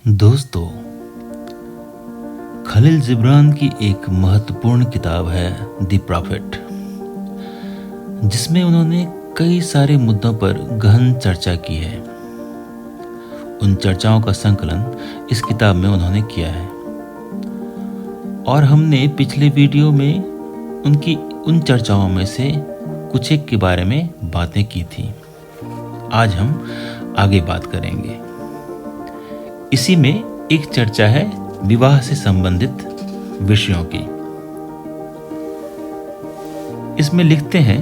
दोस्तों, खलील जिब्रान की एक महत्वपूर्ण किताब है द प्रॉफिट, जिसमें उन्होंने कई सारे मुद्दों पर गहन चर्चा की है। उन चर्चाओं का संकलन इस किताब में उन्होंने किया है और हमने पिछले वीडियो में उनकी उन चर्चाओं में से कुछ एक के बारे में बातें की थी। आज हम आगे बात करेंगे। इसी में एक चर्चा है विवाह से संबंधित विषयों की। इसमें लिखते हैं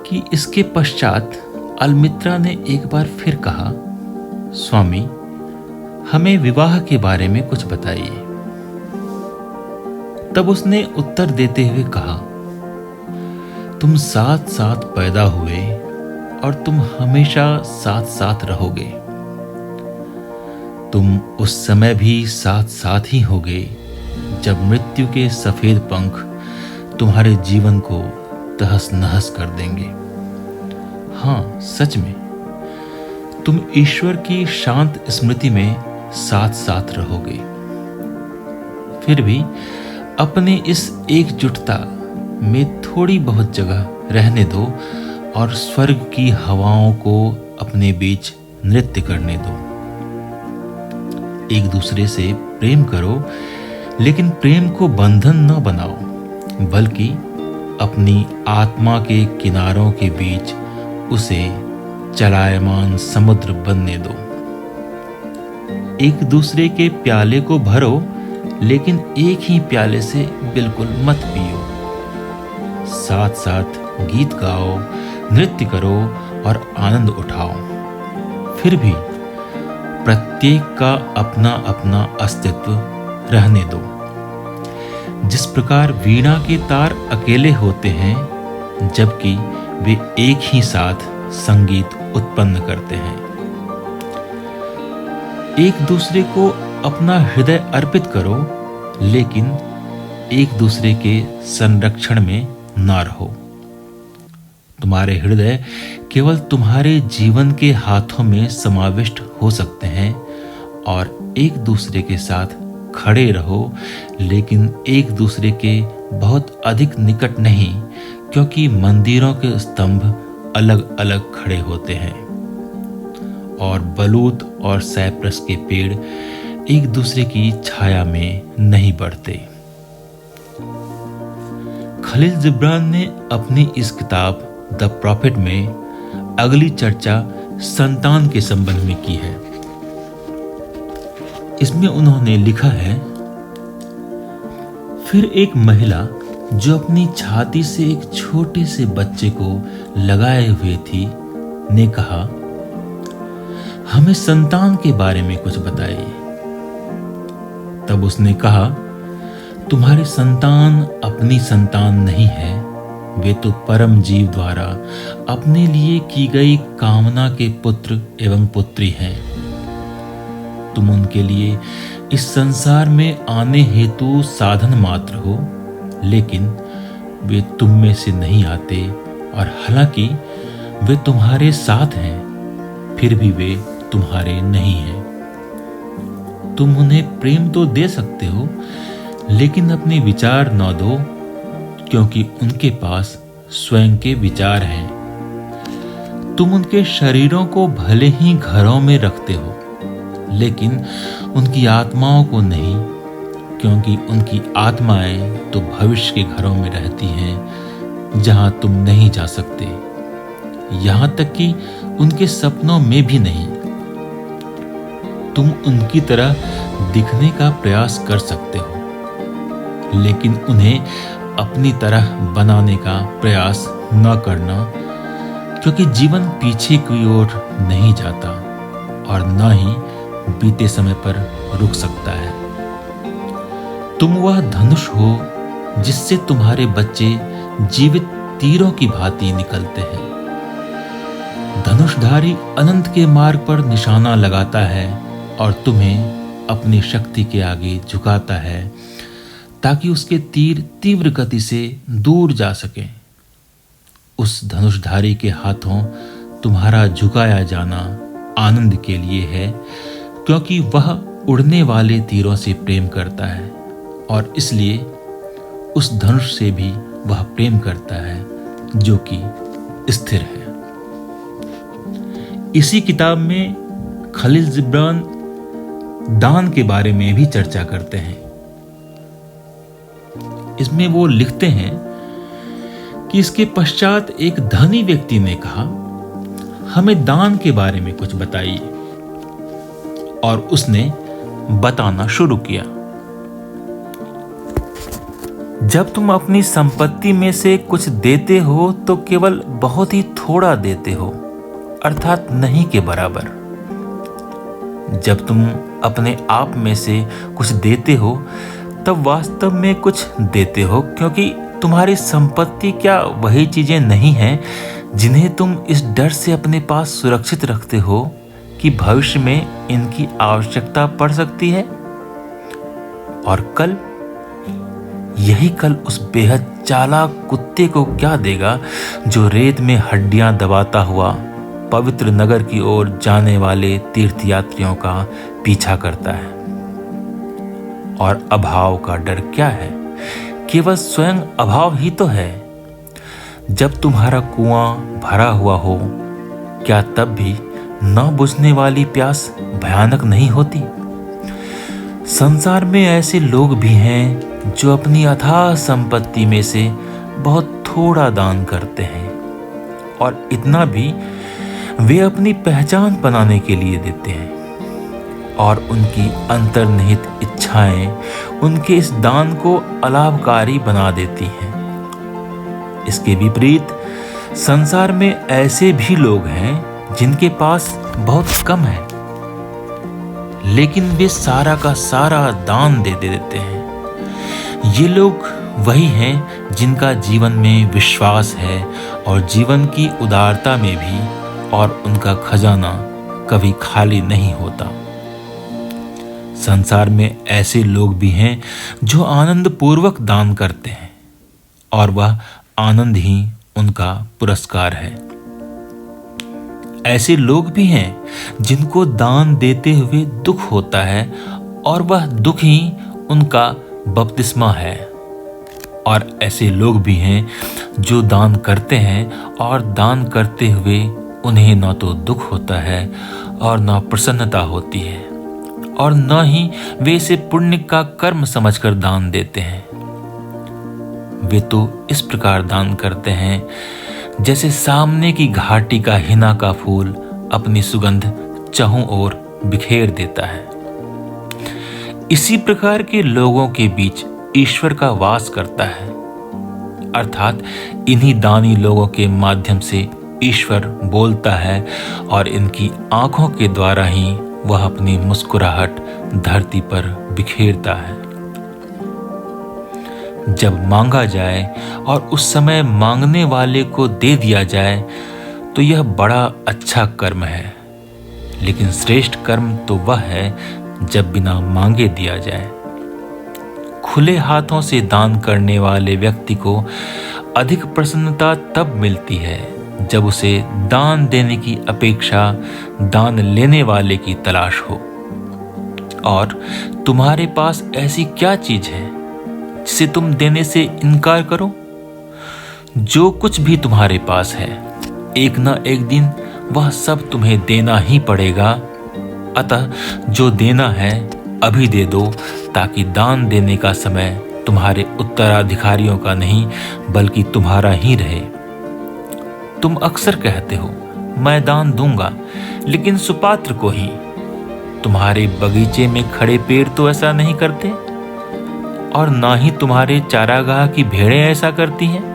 कि इसके पश्चात अलमित्रा ने एक बार फिर कहा, स्वामी, हमें विवाह के बारे में कुछ बताइए। तब उसने उत्तर देते हुए कहा, तुम साथ साथ पैदा हुए और तुम हमेशा साथ साथ रहोगे। तुम उस समय भी साथ साथ ही होगे जब मृत्यु के सफेद पंख तुम्हारे जीवन को तहस नहस कर देंगे। हाँ, सच में तुम ईश्वर की शांत स्मृति में साथ साथ रहोगे। फिर भी अपने इस एकजुटता में थोड़ी बहुत जगह रहने दो और स्वर्ग की हवाओं को अपने बीच नृत्य करने दो। एक दूसरे से प्रेम करो, लेकिन प्रेम को बंधन न बनाओ, बल्कि अपनी आत्मा के किनारों के बीच उसे चलायमान समुद्र बनने दो। एक दूसरे के प्याले को भरो, लेकिन एक ही प्याले से बिल्कुल मत पियो। साथ साथ गीत गाओ, नृत्य करो और आनंद उठाओ। फिर भी प्रत्येक का अपना अपना अस्तित्व रहने दो। जिस प्रकार वीणा के तार अकेले होते हैं जबकि वे एक ही साथ संगीत उत्पन्न करते हैं। एक दूसरे को अपना हृदय अर्पित करो, लेकिन एक दूसरे के संरक्षण में ना रहो। तुम्हारे हृदय केवल तुम्हारे जीवन के हाथों में समाविष्ट हो सकते हैं और एक दूसरे के साथ खड़े रहो, लेकिन एक दूसरे के बहुत अधिक निकट नहीं, क्योंकि मंदिरों के स्तंभ अलग अलग खड़े होते हैं और बलूत और साइप्रस के पेड़ एक दूसरे की छाया में नहीं बढ़ते। खलील जिब्रान ने अपनी इस किताब द प्रॉफिट में अगली चर्चा संतान के संबंध में की है। इसमें उन्होंने लिखा है, फिर एक महिला जो अपनी छाती से एक छोटे से बच्चे को लगाए हुए थी ने कहा, हमें संतान के बारे में कुछ बताइए। तब उसने कहा, तुम्हारी संतान अपनी संतान नहीं है, वे तो परम जीव द्वारा अपने लिए की गई कामना के पुत्र एवं पुत्री हैं। तुम उनके लिए इस संसार में आने हेतु साधन मात्र हो, लेकिन वे तुम में से नहीं आते, और हालांकि वे तुम्हारे साथ हैं, फिर भी वे तुम्हारे नहीं हैं। तुम उन्हें प्रेम तो दे सकते हो, लेकिन अपने विचार न दो, क्योंकि उनके पास स्वयं के विचार हैं। तुम उनके शरीरों को भले ही घरों में रखते हो, लेकिन उनकी आत्माओं को नहीं, क्योंकि उनकी आत्माएं तो भविष्य के घरों में रहती हैं, जहां तुम नहीं जा सकते, यहां तक कि उनके सपनों में भी नहीं। तुम उनकी तरह दिखने का प्रयास कर सकते हो, लेकिन उन्हें अपनी तरह बनाने का प्रयास न करना, क्योंकि जीवन पीछे की ओर नहीं जाता और न ही बीते समय पर रुक सकता है। तुम वह धनुष हो जिससे तुम्हारे बच्चे जीवित तीरों की भांति निकलते हैं। धनुषधारी अनंत के मार्ग पर निशाना लगाता है और तुम्हें अपनी शक्ति के आगे झुकाता है, ताकि उसके तीर तीव्र गति से दूर जा सकें। उस धनुषधारी के हाथों तुम्हारा झुकाया जाना आनंद के लिए है, क्योंकि वह उड़ने वाले तीरों से प्रेम करता है और इसलिए उस धनुष से भी वह प्रेम करता है जो कि स्थिर है। इसी किताब में खलील जिब्रान दान के बारे में भी चर्चा करते हैं। इसमें वो लिखते हैं कि इसके पश्चात एक धनी व्यक्ति ने कहा, हमें दान के बारे में कुछ बताइए। और उसने बताना शुरू किया। जब तुम अपनी संपत्ति में से कुछ देते हो तो केवल बहुत ही थोड़ा देते हो, अर्थात नहीं के बराबर। जब तुम अपने आप में से कुछ देते हो तब वास्तव में कुछ देते हो, क्योंकि तुम्हारी संपत्ति क्या वही चीजें नहीं हैं जिन्हें तुम इस डर से अपने पास सुरक्षित रखते हो कि भविष्य में इनकी आवश्यकता पड़ सकती है। और कल, यही कल उस बेहद चालाक कुत्ते को क्या देगा जो रेत में हड्डियां दबाता हुआ पवित्र नगर की ओर जाने वाले तीर्थयात्रियों का पीछा करता है। और अभाव का डर क्या है? केवल स्वयं अभाव ही तो है। जब तुम्हारा कुआं भरा हुआ हो, क्या तब भी न बुझने वाली प्यास भयानक नहीं होती? संसार में ऐसे लोग भी हैं जो अपनी अथाह संपत्ति में से बहुत थोड़ा दान करते हैं, और इतना भी वे अपनी पहचान बनाने के लिए देते हैं, और उनकी अंतर्निहित इच्छाएं उनके इस दान को अलाभकारी बना देती हैं। इसके विपरीत संसार में ऐसे भी लोग हैं जिनके पास बहुत कम है, लेकिन वे सारा का सारा दान दे देते हैं। ये लोग वही हैं जिनका जीवन में विश्वास है और जीवन की उदारता में भी, और उनका खजाना कभी खाली नहीं होता। संसार में ऐसे लोग भी हैं जो आनंद पूर्वक दान करते हैं, और वह आनंद ही उनका पुरस्कार है। ऐसे लोग भी हैं जिनको दान देते हुए दुख होता है, और वह दुख ही उनका बपतिस्मा है। और ऐसे लोग भी हैं जो दान करते हैं, और दान करते हुए उन्हें न तो दुख होता है और न प्रसन्नता होती है, और न ही वे इसे पुण्य का कर्म समझकर दान देते हैं। वे तो इस प्रकार दान करते हैं जैसे सामने की घाटी का हिना का फूल अपनी सुगंध चहुं ओर बिखेर देता है। इसी प्रकार के लोगों के बीच ईश्वर का वास करता है, अर्थात इन्हीं दानी लोगों के माध्यम से ईश्वर बोलता है, और इनकी आंखों के द्वारा ही वह अपनी मुस्कुराहट धरती पर बिखेरता है। जब मांगा जाए और उस समय मांगने वाले को दे दिया जाए तो यह बड़ा अच्छा कर्म है, लेकिन श्रेष्ठ कर्म तो वह है जब बिना मांगे दिया जाए। खुले हाथों से दान करने वाले व्यक्ति को अधिक प्रसन्नता तब मिलती है जब उसे दान देने की अपेक्षा दान लेने वाले की तलाश हो। और तुम्हारे पास ऐसी क्या चीज है जिसे तुम देने से इनकार करो? जो कुछ भी तुम्हारे पास है, एक न एक दिन वह सब तुम्हें देना ही पड़ेगा। अतः जो देना है अभी दे दो, ताकि दान देने का समय तुम्हारे उत्तराधिकारियों का नहीं बल्कि तुम्हारा ही रहे। तुम अक्सर कहते हो, मैं दान दूंगा, लेकिन सुपात्र को ही। तुम्हारे बगीचे में खड़े पेड़ तो ऐसा नहीं करते, और ना ही तुम्हारे चारागाह की भेड़ें ऐसा करती हैं।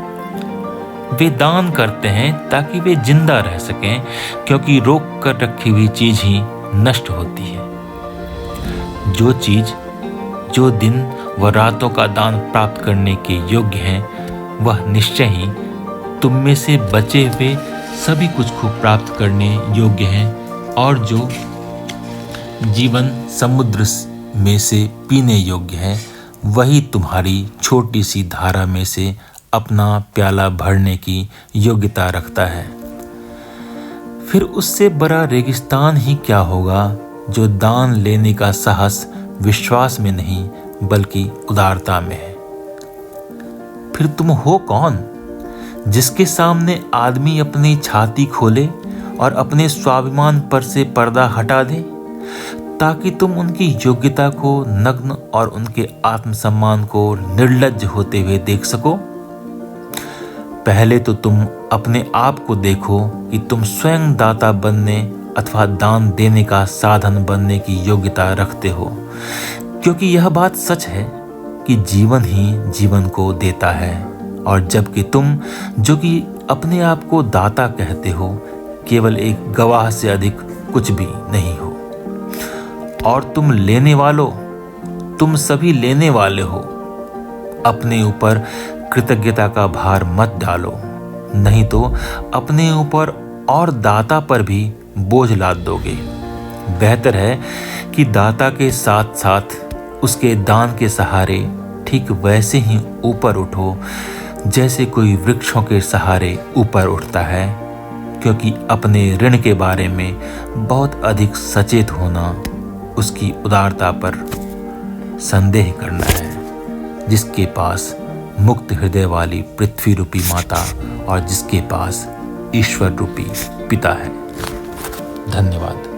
वे दान करते हैं ताकि वे जिंदा रह सकें, क्योंकि रोक कर रखी हुई चीज ही नष्ट होती है। जो चीज, जो दिन व रातों का दान प्राप्त करने के योग्य है, वह निश्चय ही तुम में से बचे हुए सभी कुछ को प्राप्त करने योग्य हैं। और जो जीवन समुद्र में से पीने योग्य है, वही तुम्हारी छोटी सी धारा में से अपना प्याला भरने की योग्यता रखता है। फिर उससे बड़ा रेगिस्तान ही क्या होगा जो दान लेने का साहस विश्वास में नहीं बल्कि उदारता में है। फिर तुम हो कौन जिसके सामने आदमी अपनी छाती खोले और अपने स्वाभिमान पर से पर्दा हटा दे ताकि तुम उनकी योग्यता को नग्न और उनके आत्मसम्मान को निर्लज्ज होते हुए देख सको। पहले तो तुम अपने आप को देखो कि तुम स्वयं दाता बनने अथवा दान देने का साधन बनने की योग्यता रखते हो, क्योंकि यह बात सच है कि जीवन ही जीवन को देता है, और जबकि तुम जो कि अपने आप को दाता कहते हो केवल एक गवाह से अधिक कुछ भी नहीं हो। और तुम लेने वालों, तुम सभी लेने वाले हो। अपने ऊपर कृतज्ञता का भार मत डालो, नहीं तो अपने ऊपर और दाता पर भी बोझ लाद दोगे। बेहतर है कि दाता के साथ साथ उसके दान के सहारे ठीक वैसे ही ऊपर उठो जैसे कोई वृक्षों के सहारे ऊपर उठता है, क्योंकि अपने ऋण के बारे में बहुत अधिक सचेत होना उसकी उदारता पर संदेह करना है, जिसके पास मुक्त हृदय वाली पृथ्वी रूपी माता और जिसके पास ईश्वर रूपी पिता है। धन्यवाद।